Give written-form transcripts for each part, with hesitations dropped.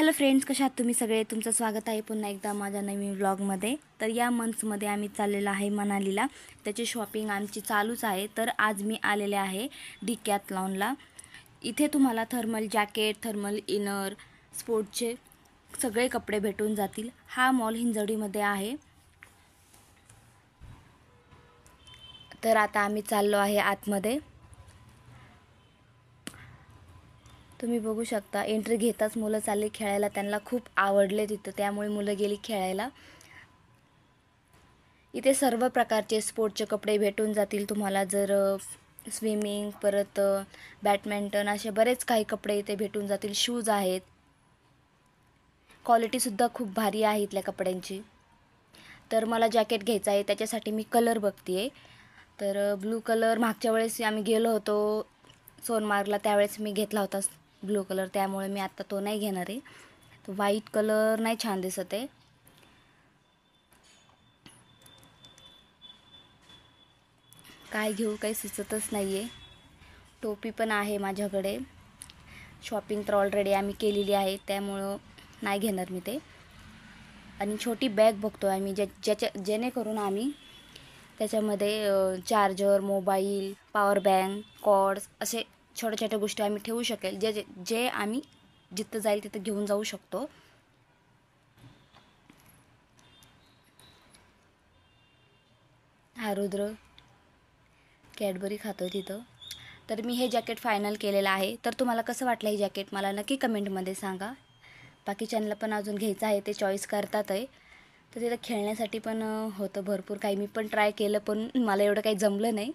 Hello friends, कशा आहात तुम्ही सगळे? तुमचं स्वागत आहे पुन्हा एकदा माझ्या नवीन व्लॉगमध्ये. तर या मंथमध्ये आम्ही चाललेलो आहे मनालीला. त्याची शॉपिंग आमची चालूच आहे. तर आज मी आलेले आहे डिकॅथलॉनला. इथे तुम्हाला थर्मल जॅकेट, थर्मल इनर, स्पोर्टचे सगळे कपडे भेटून जातील. हा मॉल हिंजवडीमध्ये आहे. तर आता आम्ही चाललो आहे आतमध्ये. तुम्ही बघू शकता, एंट्री घेताच मुलं चालली खेळायला. त्यांना खूप आवडले तिथं, त्यामुळे मुलं गेली खेळायला. इथे सर्व प्रकारचे स्पोर्टचे कपडे भेटून जातील तुम्हाला. जर स्विमिंग, परत बॅडमिंटन, असे बरेच काही कपडे इथे भेटून जातील. शूज आहेत. क्वालिटीसुद्धा खूप भारी आहे इथल्या कपड्यांची. तर मला जॅकेट घ्यायचं आहे, त्याच्यासाठी मी कलर बघते आहे. तर ब्लू कलर मागच्या वेळेस आम्ही गेलो होतो सोनमार्गला, त्यावेळेस मी घेतला होता ब्लू कलर, त्यामुळे मी आत्ता तो नाही घेणार आहे. तो व्हाईट कलर नाही छान दिसत आहे. काय घेऊ काही सुचतच नाही आहे. टोपी पण आहे माझ्याकडे. शॉपिंग तर ऑलरेडी आम्ही केलेली आहे, त्यामुळं नाही घेणार मी ते. आणि छोटी बॅग बघतो आम्ही, जेणेकरून आम्ही त्याच्यामध्ये charger, mobile, power bank, cords असे छोट्या छोट्या गोष्टी आम्ही ठेवू शकेल, जे आम्ही जिथं जाईल तिथं घेऊन जाऊ शकतो. हा रुद्र कॅडबरी खातो तिथं. तर मी हे जॅकेट फायनल केलेलं आहे. तर तुम्हाला कसं वाटलं हे जॅकेट मला नक्की कमेंटमध्ये सांगा. बाकीच्यांना पण अजून घ्यायचं आहे, ते चॉईस करतात आहे. तर तिथं खेळण्यासाठी पण होतं भरपूर काही. मी पण ट्राय केलं, पण मला एवढं काही जमलं नाही.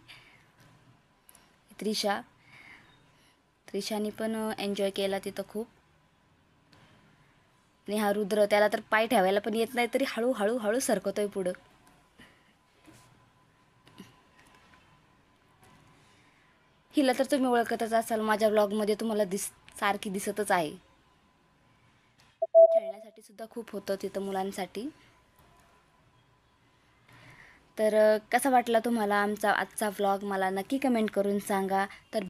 त्रिशाने पण एन्जॉय केला तिथं खूप. आणि हा रुद्र, त्याला तर पाय ठेवायला पण येत नाही, तरी हळूहळू हळू सरकतोय पुढं. हिला तर तुम्ही ओळखतच असाल, माझ्या व्लॉगमध्ये तुम्हाला सारखी दिसतच आहे. खेळण्यासाठी सुद्धा खूप होतं तिथं मुलांसाठी. तर कसा वाटला तुम्हाला आमचा आजचा व्लॉग मला नक्की कमेंट करून सांगा. तर